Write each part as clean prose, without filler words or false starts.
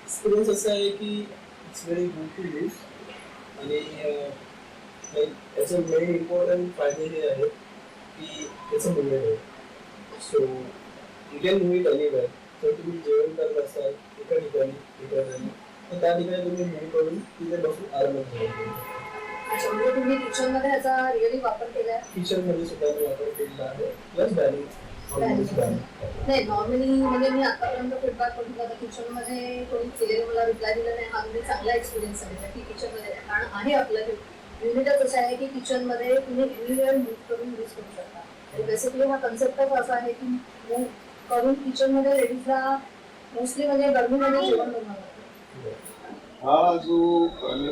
Experience असा आहे की it's very good to use आणि याचं मेन इम्पॉर्टंट फायदे हे आहेत की त्याचं मूल्य आहे. So you can move it anywhere. जर तुम्ही जेवण करत असाल एका ठिकाणी तर त्या ठिकाणी तुम्ही मूव करून तिथे बसून आरामात जेवण करू शकता. अच्छा, म्हणजे तुम्ही किचन मध्ये याचा रिअली वापर केलाय? किचन मध्ये सुद्धा मी वापर केलेला आहे. प्लस डायनिंग नाही, नॉर्मली म्हणजे मी आतापर्यंत फीडबॅक बघितला तर किचन मध्ये कोणी केलेलं मला रिप्लाय दिला नाही. हा म्हणजे चांगला एक्सपिरियन्स आहे की किचन मध्ये, कारण आहे आपलं युनिटच असं आहे की किचन मध्ये तुम्ही एनिवेअर मूव्ह करून यूज करू शकता. बेसिकली हा कन्सेप्टच असा आहे की मूव्ह करून किचन मध्ये लेडीजला मोस्टली म्हणजे गरमीमध्ये जेवण बनवावं. हा जो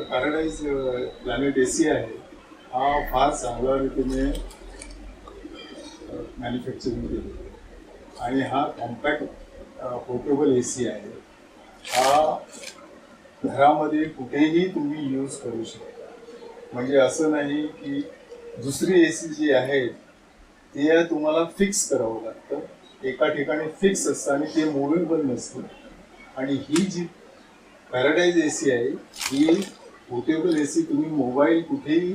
पॅराडाईज प्लॅनेट एसी आहे हा फार चांगल्या रीतीने मॅन्युफॅक्चरिंग केली आणि हा कॉम्पॅक्ट पोर्टेबल एसी आहे. हा घरामध्ये कुठेही तुम्ही यूज करू शकता. म्हणजे असं नाही की दुसरी एसी जी आहे ते तुम्हाला फिक्स करावं लागतं. एका ठिकाणी फिक्स असतं आणि ते मुव्हेबल नसतं. आणि ही जी पॅराडाईज एसी आहे ही पोर्टेबल एसी तुम्ही मोबाईल कुठेही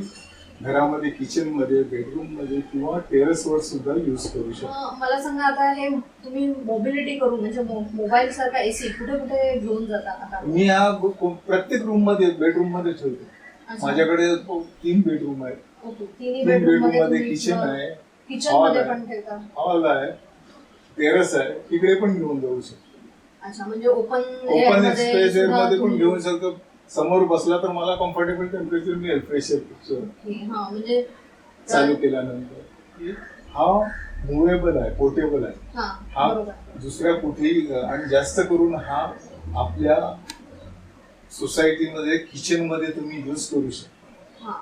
घरामध्ये, किचनमध्ये, बेडरूममध्ये किंवा टेरेसवर सुद्धा यूज करू शकता. मला सांगा, आता हे तुम्ही मोबिलिटी करून म्हणजे मोबाईल सारखा एसी कुठे कुठे घेऊन जाता आता? मी हा प्रत्येक रूम मध्ये, बेडरूम मध्ये ठेवतो. माझ्याकडे 3 बेडरूम आहेत. 3 बेडरूम मध्ये किचन आहे, किचन मध्ये पण ठेवता, हॉल आहे, टेरेस आहे, तिकडे पण घेऊन जाऊ शकतो. अच्छा, म्हणजे ओपन स्पेस एअर मध्ये पण घेऊन शकतो. समोर बसला तर मला कम्फर्टेबल टेम्परेचर मिळेल. प्रेशर म्हणजे चालू केल्यानंतर हा मुव्हेबल आहे, पोर्टेबल आहे. हा दुसऱ्या कुठेही, आणि जास्त करून हा आपल्या सोसायटीमध्ये किचन मध्ये तुम्ही यूज करू शकता.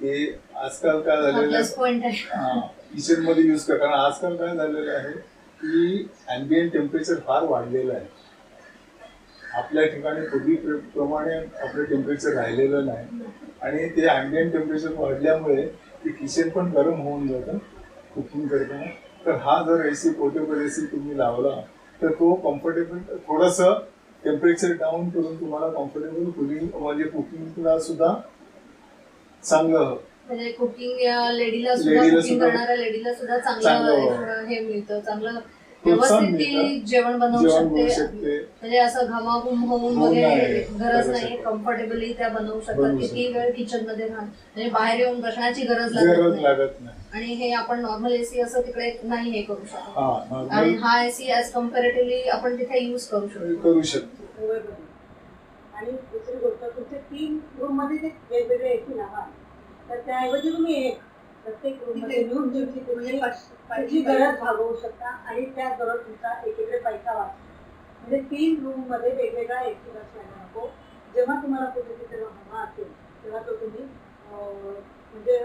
ते आजकाल काय झालेलं आहे, किचन मध्ये यूज करा. कारण आजकाल काय झालेलं आहे की अँबियंट टेम्परेचर फार वाढलेलं आहे. आपल्या ठिकाणी पूर्वीप्रमाणे आपलं टेम्परेचर राहिलेलं नाही आणि ते अँबियंट टेम्परेचर वाढल्यामुळे ते किचन पण गरम होऊन जातं कुकिंग करताना. तर हा जर एसी, पोर्टेबल एसी तुम्ही लावला तर तो कम्फर्टेबल, थोडंसं टेम्परेचर डाऊन करून तुम्हाला कम्फर्टेबल कुकिंग, म्हणजे कुकिंगला सुद्धा चांगलं, म्हणजे कुकिंग लेडीला सुद्धा, करणाऱ्या लेडीला सुद्धा चांगलं हे मिळतं, चांगलं व्यवस्थित जेवण बनवू शकते. म्हणजे असं घमाघूम होऊन वगैरे गरज नाही, कम्फर्टेबली त्या बनवू शकतात. किती वेळ किचन मध्ये राहून म्हणजे बाहेर येऊन बसण्याची गरज लागत नाही. आणि हे आपण नॉर्मल एसी असं तिकडे नाही हे करू शकतो. आणि हा एसी ऍज कम्पॅरेटिव्हली आपण तिथे युज करू शकतो. आणि दुसरी गोष्ट, तुमचे 3 रूम मध्ये वेगवेगळे एसी लावा. तर त्याऐवजी तुम्ही एक प्रत्येक रूम मध्ये घेऊन तुमची गरज भागवू शकता आणि त्याचबरोबर तुमचा एकीकडे पैसा वाचतो. म्हणजे 3 रूम मध्ये वेगवेगळा एसी बसवायला नको. जेव्हा तुम्हाला कुठे तिथे हवा असेल तेव्हा तो तुम्ही म्हणजे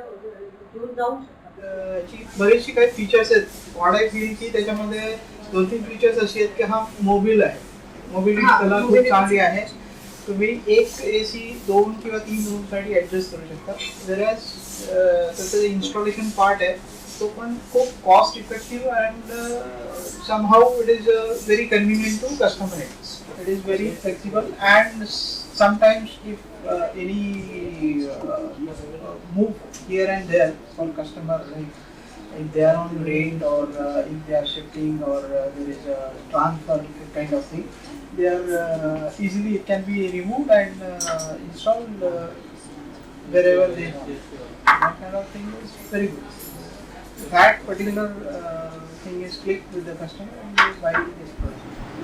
घेऊन जाऊ शकता. बरेचशी काही फीचर्स आहेत. व्हॉट आय फील की त्याच्यामध्ये 2-3 फीचर्स अशी आहेत की हा मोबिल आहे. मोबिलिटी त्याला खूप चांगली आहे. तुम्ही एक एसी 2 किंवा 3 रूमसाठी ॲडजस्ट करू शकता. जराज त्याचं जे इन्स्टॉलेशन पार्ट आहे तो पण खूप cost effective and somehow it is very convenient to customers. It is very flexible and sometimes if any move here and there for customer, like if they are on rent or if they are shifting or there is a transfer kind of thing, they are easily, it can be removed and installed wherever they want. That kind of thing is very good. That particular thing is clicked with the customer and they buy this product.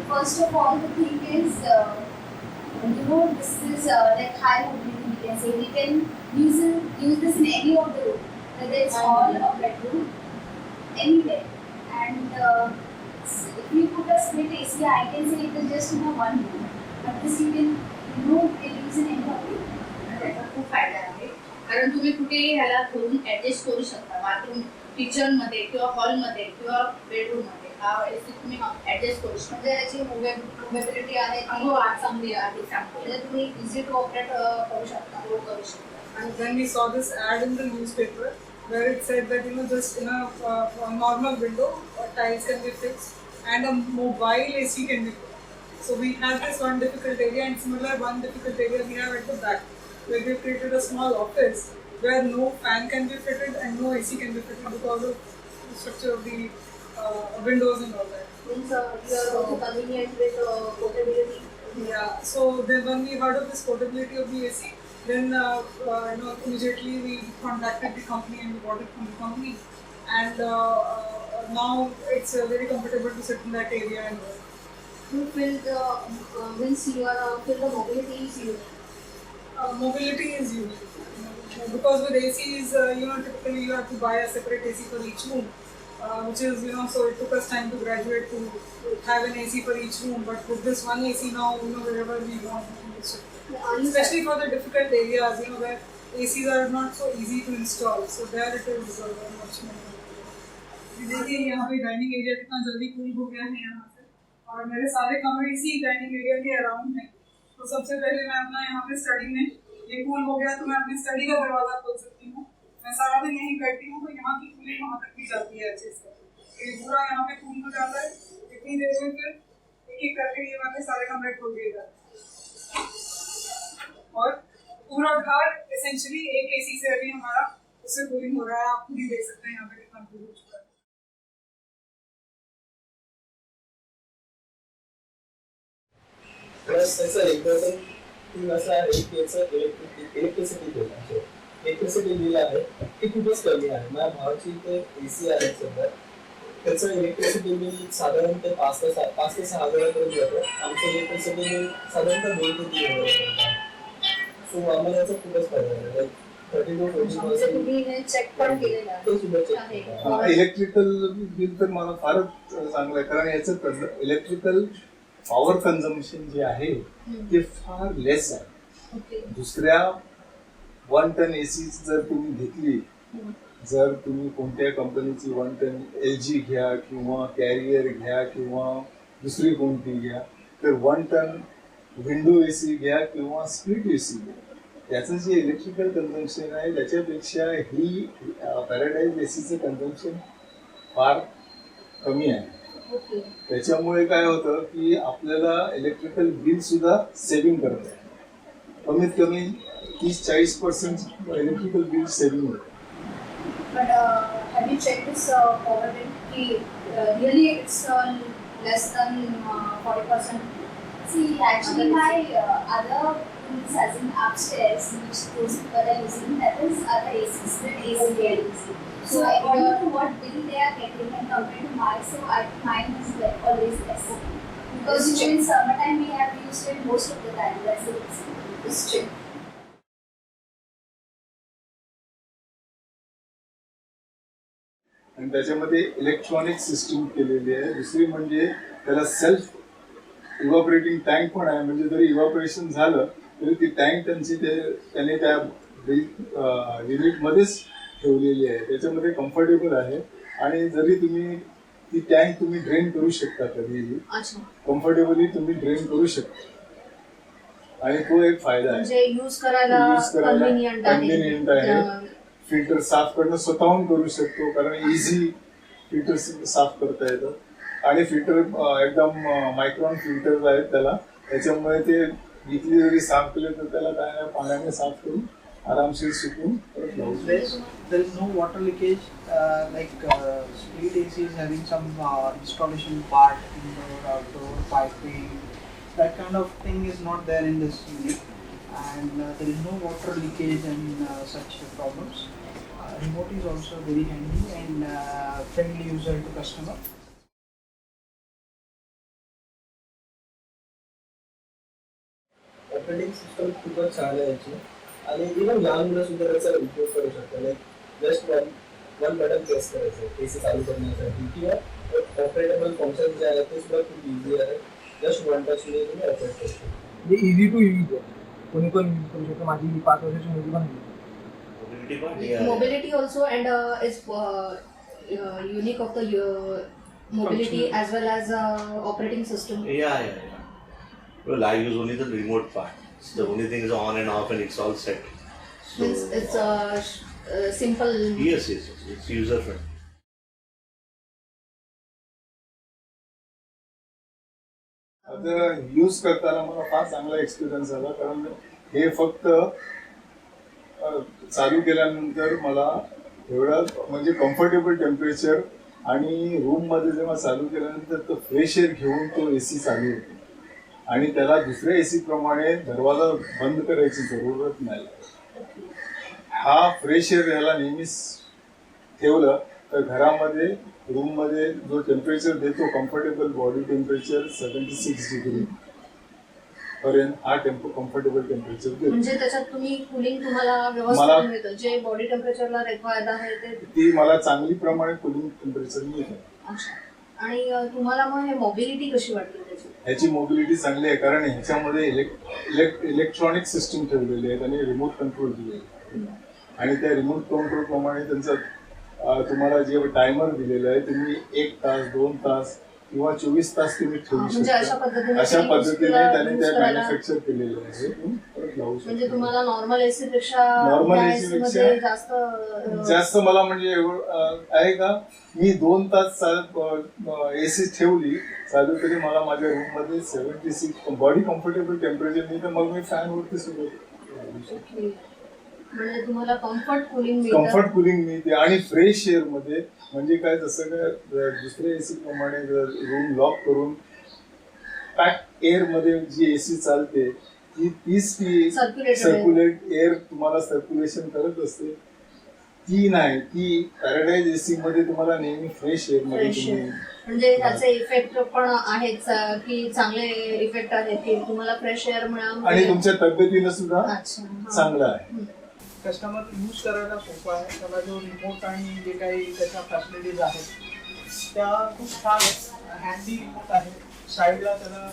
First of all, the thing is this is like high mobility. We can say we can use this in any of the room, whether it's hall or bedroom, anywhere. And if you put a split AC, I can say it is just in a one room, but this you can use in any of the room. त्याचा खूप फायदा आहे, कारण तुम्ही कुठेही ह्याला ठेवून adjust करू शकता. बाथरूम, किचन मध्ये किंवा हॉल मध्ये किंवा बेडरूम मध्ये हा एसी तुम्ही ऍडजस्ट करू शकता. म्हणजे याची मोबिलिटी आहे चांगली आहे, म्हणजे तुम्ही इझी टू ऑपरेट करू शकता. And then we saw this ad in the newspaper where it said that just in a normal window tiles can be fixed and a mobile AC can be put. So we have this one difficult area, and similar one difficult area we have at the back, where we have created a small office where no fan can be fitted and no AC can be fitted because of the structure of the windows and all that. Means you are also convenient with portability. Yeah. So then when we heard of this portability of the AC, then immediately we contacted the company and we bought it from the company, and now it's very comfortable to sit in that area and work. You feel the means you are feel the mobility is unique. Mobility is unique. Because with ACs, typically you have to buy a separate AC for each room, which is, so it took us time to graduate to have an AC for each room. But with this one AC now, wherever we want, we can use it. Especially for the difficult areas, where ACs are not so easy to install. So there it is much more. देखिए यहाँ पे dining area कितना जल्दी cool हो गया है यहाँ से, और मेरे सारे कमरे इसी डाइनिंग एरिया के अराउंड हैं। तो सबसे पहले मैं अपना यहाँ पे स्टडी में ये कूल हो गया तो मैं अपनी स्टडी का दरवाजा खोल सकती हूँ। मैं सारा दिन यहीं बैठती हूँ तो यहाँ की कूलिंग वहाँ तक भी जाती है अच्छे से। ये पूरा यहाँ पे कूल हो जाता है, इतनी देर में फिर एक एक करके ये वाले सारे कमरे खोल दिए जाते हैं, और पूरा घर एसेंशियली एक एसी से अभी हमारा उससे कूलिंग हो रहा है। आप खुद ही देख सकते हैं यहाँ पे कितना कूल हो चुका है। प्लस त्याचा इम्पॉर्टंट थिंग असा आहे की याचं इलेक्ट्रिसिटी बिल आहे. इलेक्ट्रिसिटी बिल आहे ते खूपच कमी आहे. माझ्या भावाची इथे एसी आहे सध्या, त्याचं इलेक्ट्रिसिटी बिल साधारणतः 5 ते 6 हजारापर्यंत जातं. आमचं इलेक्ट्रिसिटी बिल साधारणतः 2 ते 3 हजारापर्यंत. सो आम्हाला याचा खूपच फायदा आहे. लाईक 30 to 40% चेक पण केलेलं आहे. ते सुद्धा चेक आहे. इलेक्ट्रिकल बिल तर मला फारच चांगलं आहे, कारण याचं इलेक्ट्रिकल पॉवर कन्झम्पशन जे आहे ते फार लेस आहे. दुसऱ्या 1 टन एसी जर तुम्ही घेतली, जर तुम्ही कोणत्या कंपनीची 1 टन LG घ्या किंवा कॅरियर घ्या किंवा दुसरी कोणती घ्या, तर 1 टन विंडो एसी घ्या किंवा स्प्लिट एसी घ्या, त्याचं जे इलेक्ट्रिकल कन्झम्पशन आहे त्याच्यापेक्षा ही पॅराडाईज एसीचं कन्झम्पशन फार कमी आहे. त्याच्यामुळे काय होतं की आपल्याला इलेक्ट्रिकल बिल सुद्धा सेव्हिंग करता येईल. कमीत कमी 30-40% इलेक्ट्रिकल बिल सेव्हिंग होतं. But have you checked this power bill? Really, it's less than 40%. See, actually, my other rooms, as in upstairs, which those people are using, that is other ACs, split AC they are using. So according to what bill they are getting and compared to mine, so I think mine is like always less. Because during summertime we have used it most of the time. That's the reason. It's cheap. आणि त्याच्यामध्ये electronic system केलेली आहे. दुसरी म्हणजे त्याला self इव्हॉपरेटिंग tank पण आहे. म्हणजे जरी इव्हॉपरेशन झालं तरी ती टँक त्याने त्या युनिटमध्येच ठेवलेली आहे. त्याच्यामध्ये कम्फर्टेबल आहे, आणि जरी तुम्ही ती टँक तुम्ही ड्रेन करू शकता, कधीही कम्फर्टेबली तुम्ही ड्रेन करू शकता, आणि तो एक फायदा आहे. म्हणजे यूज करायला कन्व्हिनियंट आहे. फिल्टर साफ करणं स्वतःहून करू शकतो, कारण इझी फिल्टर साफ करता येतं, आणि फिल्टर एकदम मायक्रॉन फिल्टर्स आहेत त्याला. त्याच्यामुळे ते इथली जरी साफ केले तर त्याला काय नाही, पाण्याने साफ करून आरामशीर सुकून परत लावू. There is no water leakage, like split AC is having some installation part, indoor, outdoor, piping. That kind of thing is not there in this unit, and there is no water leakage and such problems. Remote is also very handy and friendly user to customer. Operating system खूपच छान आहे याची, आणि even लहान मुलं सुद्धा त्याचा उपयोग करू शकतात. Like just one button press करायचं एसी चालू करण्यासाठी, किंवा ऑपरेटेबल फंक्शन जे आहेत ते सुद्धा खूप इझी आहे. जस्ट 1 टच मध्ये तुम्ही ऑपरेट करू शकता. म्हणजे इझी टू यूज आहे, कोणी पण यूज करू शकतो. माझी 5 वर्षाची मुलगी पण mobility also, and is unique of the mobility as well as operating system. Yeah. Well, I use only the remote part. The only thing is on and off, and it's all set. So It's simple. Yes. It's user friendly. आता use करताना मला फार चांगला experience आला, कारण हे फक्त चालू केल्यानंतर मला एवढं म्हणजे कम्फर्टेबल टेम्परेचर आणि रूम मध्ये जेव्हा चालू केल्यानंतर तो फ्रेश एअर घेऊन तो एसी चालू होतो आणि त्याला दुसऱ्या एसी प्रमाणे दरवाजा बंद करायची जरूरत नाही. हा फ्रेश एअर ह्याला नेहमीच ठेवलं तर घरामध्ये रूम मध्ये जो टेम्परेचर देतो कम्फर्टेबल बॉडी टेम्परेचर 76 डिग्री पर्यंत हा कम्फर्टेबल टेम्परेचर देतो. म्हणजे त्याच्यात तुम्ही कुलिंग तुम्हाला व्यवस्थित मिळतं, जे बॉडी टेम्परेचरला रिक्वायर्ड आहे ते ती मला चांगली प्रमाणे कुलिंग टेम्परेचर मिळतं. अच्छा. आणि तुम्हाला मग हे मोबिलिटी कशी वाटली त्याची? ह्याची मोबिलिटी चांगली आहे, कारण ह्याच्यामध्ये इलेक्ट्रॉनिक सिस्टीम ठेवलेली आहेत आणि रिमोट कंट्रोल दिले आहेत आणि त्या रिमोट कंट्रोल प्रमाणे त्यांचं तुम्हाला जे टायमर दिलेलं आहे तुम्ही 1 तास 2 तास किंवा 24 तास तुम्ही ठेवू म्हणजे शकता. अशा पद्धतीने त्याने त्या मॅन्युफॅक्चर केलेलं आहे. परत लावू शकता. म्हणजे तुम्हाला नॉर्मल एसी पेक्षा जास्त मला म्हणजे आहे का, मी 2 तास एसी ठेवली चालू तरी मला माझ्या रूम मध्ये 76 बॉडी कम्फर्टेबल टेम्परेचर नाही तर मग मी फॅन वरती सुरू म्हणजे तुम्हाला कम्फर्ट कुलिंग मिळते आणि फ्रेश एअर मध्ये म्हणजे काय जसं काय दुसऱ्या एसी प्रमाणे रूम लॉक करून पॅक एअर मध्ये जी एसी चालते ती सर्क्युलेट एअर तुम्हाला सर्क्युलेशन करत असते. ती नाही, ती पॅराडाईज एसी मध्ये तुम्हाला नेहमी फ्रेश एअर मध्ये तुम्ही म्हणजे त्याचे इफेक्ट पण आहेत की चांगले इफेक्ट आहेत की तुम्हाला फ्रेश एअर मिळालं आणि तुमच्या तब्येतीला सुद्धा चांगला आहे. कस्टमर यूज करायला सोपं आहे. त्याला जो रिमोट आणि जे काही त्याच्या फॅसिलिटीज आहेत त्या खूप छान हँडी आहे. साईडला त्याला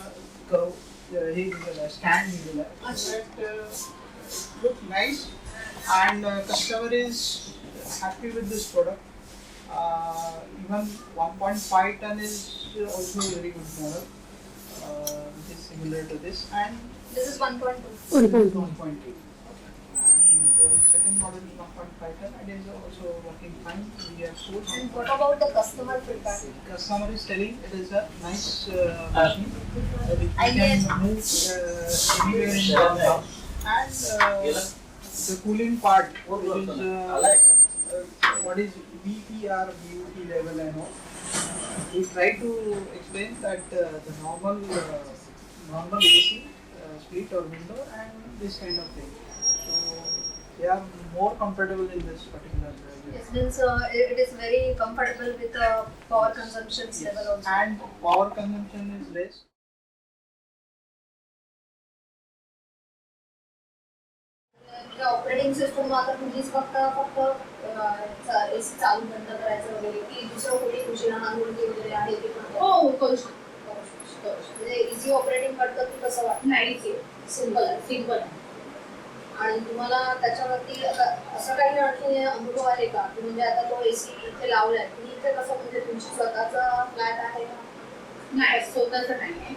हे दिलेलं आहे, स्टँड दिलेलं आहे. Look nice and customer is happy with this product. Even 1.5 ton is also very good model, which is similar to this, and this is 1.2. 1.2. The second model is 1.5 ton and is also working fine. We have sold. And what about the customer feedback? Customer is telling it is a nice machine. We can move anywhere in downtown. And the cooling part, which is what is BPR BUT level and all. We try to explain that the normal AC, split or window, and this kind of thing. They are more comfortable in this particular level. Yes, means it is very comfortable with the power consumption level also. And power consumption is less. Operating system आता तुम्हीच फक्त AC चालू बंद करायचं वगैरे की दुसरं कोणी खुशी लहान मुलगी वगैरे आहे ते पण करू शकतो. म्हणजे इझी ऑपरेटिंग करतं की कसं वाटतं? नाही, सिंपल आहे. आणि तुम्हाला त्याच्यावरती असं काही आणखी अनुभव आहे का की म्हणजे आता तो एसी इथे लावलाय तुम्ही इथे कसं म्हणजे तुमची स्वतःचा फ्लॅट आहे का? नाही, स्वतःचं नाही आहे,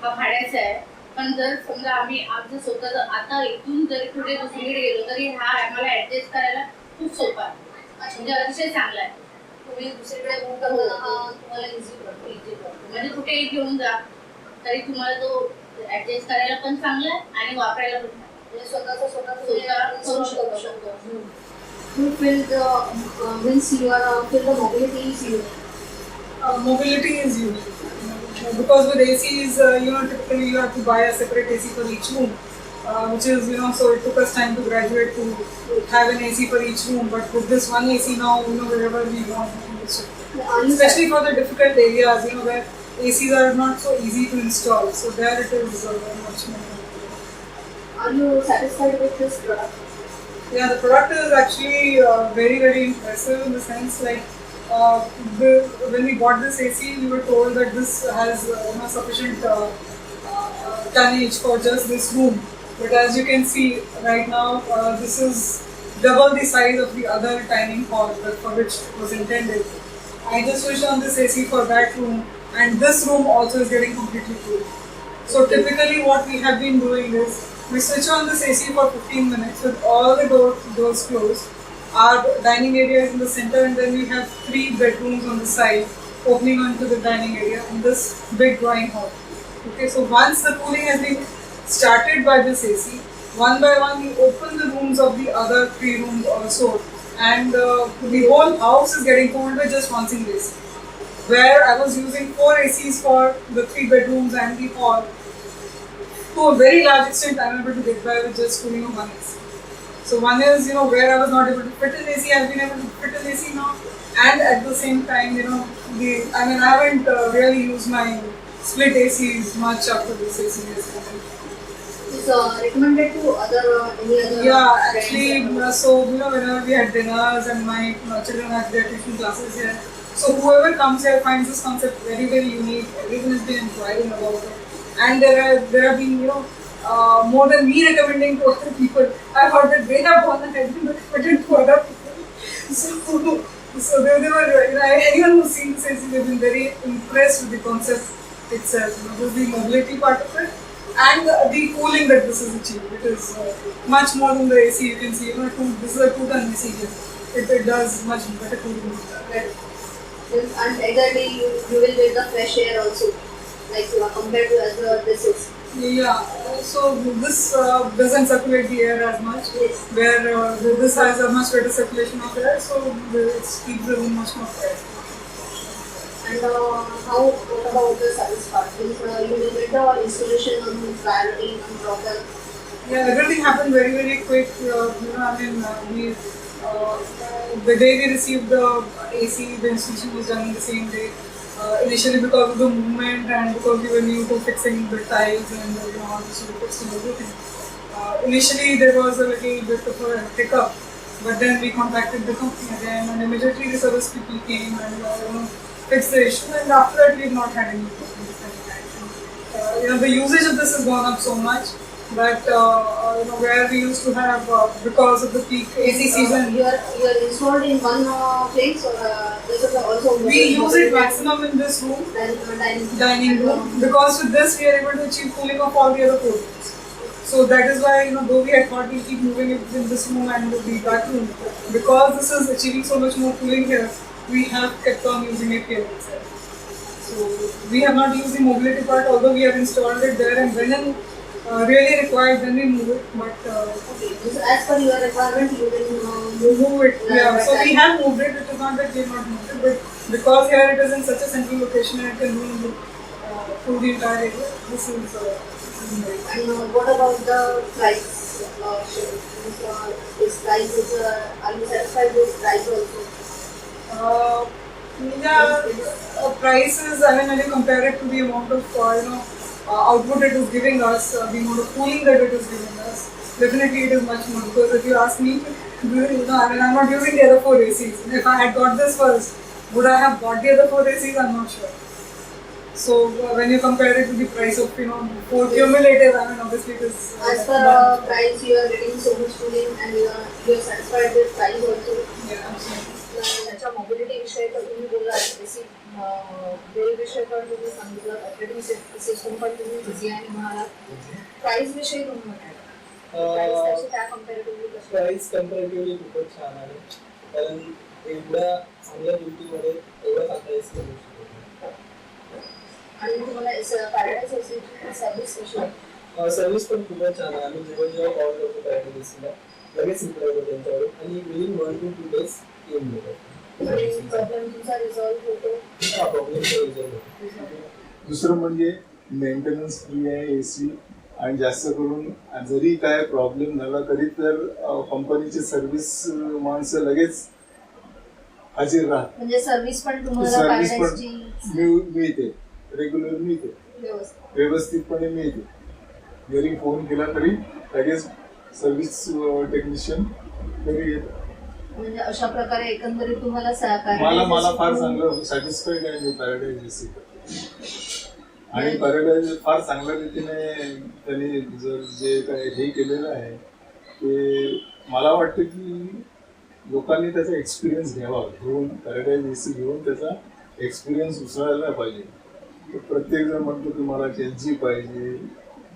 हा भाड्याचा आहे. पण जर समजा आम्ही आमचं स्वतःचं आता इथून जरी कुठे दुसरीकडे गेलो तरी हा आम्हाला ऍडजस्ट करायला खूप सोपा आहे. म्हणजे अतिशय चांगला आहे. तुम्ही दुसरीकडे मूव्ह करताना हा तुम्हाला इझी पडतो. म्हणजे कुठेही घेऊन जा तरी तुम्हाला तो ऍडजस्ट करायला पण चांगला आहे आणि वापरायला पण स्वतः करू शकतो. You feel the means you are feel the mobility is unique. Mobility is unique because with ACs, typically you have to buy a separate AC for each room, which is so it took us time to graduate to have an AC for each room. But with this one AC now, wherever we want we can use it. Especially for the difficult areas, where ACs are not so easy to install. So there it is very much more. Are you satisfied with this product? Yeah, the product is actually very, very impressive in the sense like when we bought this AC, we were told that this has sufficient tonnage for just this room. But as you can see right now, this is double the size of the other dining hall for which it was intended. I just switched on this AC for that room, and this room also is getting completely cool. So typically what we have been doing is we switch on this AC for 15 minutes with all the doors closed. Our dining area is in the center, and then we have 3 bedrooms on the side opening onto the dining area and this big drawing hall. Okay, so once the cooling has been started by this AC, one by one we open the rooms of the other 3 rooms also, and the whole house is getting cooled with just one single AC. Where I was using 4 ACs for the 3 bedrooms and the hall, to a very large extent I am able to get by with just cooling of one AC. So one is, where I was not able to fit an AC, I have been able to fit an AC now, and at the same time, I haven't really used my split ACs much after this AC has come. It's recommended to any other. Yeah, actually, so whenever we had dinners and my children had their tuition classes here, so whoever comes here finds this concept very, very unique. Everyone has been inquiring about it, and there have been more than me recommending to other people. I heard that they have gone ahead and recommended to other people. So they were anyone who's seen this AC, they've been very impressed with the concept itself. Just the mobility part of it. And the cooling that this is achieved, it is much more than the AC. You can see, this is a 2-ton AC here. It does much better cooling. And exactly, you will get the fresh air also, like compared to as this is. Yeah, so this doesn't circulate the air as much, Yes. where this has a much better circulation of air, so it keeps the room much more fresh. And what about the service part? You will get the installation on priority and proper. Yeah, everything happened very, very quick. The day we received the AC, the installation was done the same day. Initially, because of the movement and because we were new to fixing the tiles and all this fixing everything. Initially, there was a little bit of a hiccup, but then we contacted the company again, and immediately the service people came and fixed the issue. And after that, we have not had any problems. The usage of this has gone up so much. But where we used to have because of the peak AC season, You are installed in one place, or this is also. we use it maximum in this room, dining room, because with this we are able to achieve cooling of all the other 4 rooms. So that is why though we had thought we'll keep moving it in this room and the back room, because this is achieving so much more cooling here, we have kept on using it here itself. So we have not used the mobility part, although we have installed it there, and when really required, then we move it. But So as per your requirement, you will move it. Yeah, so we have moved it. It is not that we have not moved it, but because here it is in such a central location and it can move through the entire area, this is And what about the price? This price is, are you satisfied with price also? Prices, when you compare it to the amount of output it is giving us, the amount of cooling that it is giving us, definitely it is much more. Because if you ask me, I'm not using the other 4 ACs. If I had got this first, would I have bought the other 4 ACs? I'm not sure. So when you compare it to the price of 4 cumulative, obviously it is. As per price, you are getting so much cooling, and you are satisfied with price also. Yeah, absolutely. त्याच्या mobility विषय तर तुम्ही बोलला, bell विषय पण तुम्ही सांगितलं, operating system पण तुम्ही बिझी आहे म्हणाला. प्राइस विषयी तुम्ही म्हणाला, त्या कम्पॅरेटिव्हली कसं? प्राइस कम्पॅरेटिव्हली खूपच छान आहे, कारण एवढ्या चांगल्या किमतीमध्ये एवढा चांगला एसी मिळू शकतो. आणि तुम्हाला पॅराडाईज एसीची सर्व्हिस कशी आहे? सर्व्हिस पण खूपच छान आहे. आम्ही जेव्हा कॉल करतो पॅराडाईज एसीला, लगेच रिप्लाय होतो त्यांच्याकडून, आणि विदिन 1 to 2 days येऊन जातो. प्रॉब्लेम तुमचा रिझॉल्व्ह होतो. प्रॉब्लेम रिझॉल्व्ह होतो. दुसरं म्हणजे मेंटेनन्स फ्री आहे एसी, आणि जास्त करून जरी काय प्रॉब्लेम झाला तरी तर कंपनीची सर्व्हिस माणसं लगेच हजर राहतात. म्हणजे सर्व्हिस पण तुम्हाला सर्व्हिस पण पॅराडाईजची मिळते, रेग्युलर मिळते, व्यवस्थितपणे मिळते. जरी फोन केला तरी लगेच सर्व्हिस टेक्निशियन घरी येतात. म्हणजे अशा प्रकारे एकंदरीत तुम्हाला मला फार चांगलं सॅटिस्फाईड आहे मी पॅराडाईज एसी. आणि पॅराडाईज फार चांगल्या रीतीने त्यांनी जे काय हे केलेलं आहे ते मला वाटतं की लोकांनी त्याचा एक्सपिरियन्स घ्यावा, घेऊन पॅराडाईज एसी घेऊन त्याचा एक्सपिरियन्स उचलायला पाहिजे. प्रत्येक जण म्हणतो की मला LG पाहिजे,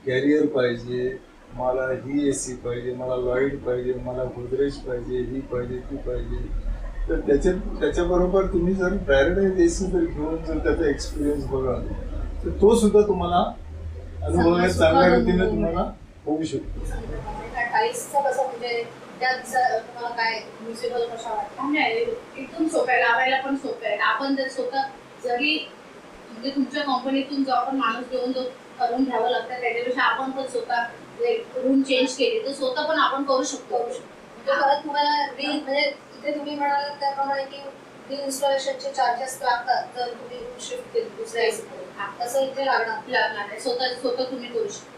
कॅरियर पाहिजे, मला ही एसी पाहिजे, मला लॉईड पाहिजे, मला गोदरेज पाहिजे, ही पाहिजे, ती पाहिजे. तर त्याच्याबरोबर तुम्ही जर पॅराडाईज एसी जर घेऊन जर त्याचा एक्सपिरियन्स बघाल तर तो सुद्धा तुम्हाला अनुभव आहे चांगल्या रीतीने तुम्हाला होऊ शकतो. टाईल्सचं कसं म्हणजे त्या तुम्हाला काय म्युझिकल कशा वाटतं? नाही, एकदम सोप्या आहे, लावायला पण सोप्या आहेत. आपण जर स्वतः जरी म्हणजे तुमच्या कंपनीतून जो आपण माणूस घेऊन जो करून घ्यावं लागतं त्याच्यापेक्षा आपण पण स्वतः रूम चेंज केली तर स्वतः पण आपण करू शकतो. म्हणजे परत तुम्हाला म्हणजे इथे तुम्ही म्हणालात त्याप्रमाणे की इन्स्टॉलेशनचे चार्जेस लागतात जर तुम्ही रूम शिफ्ट केली दुसऱ्या AC कडे. तसं इथे लागणार लागणार आहे, स्वतः तुम्ही करू शकता.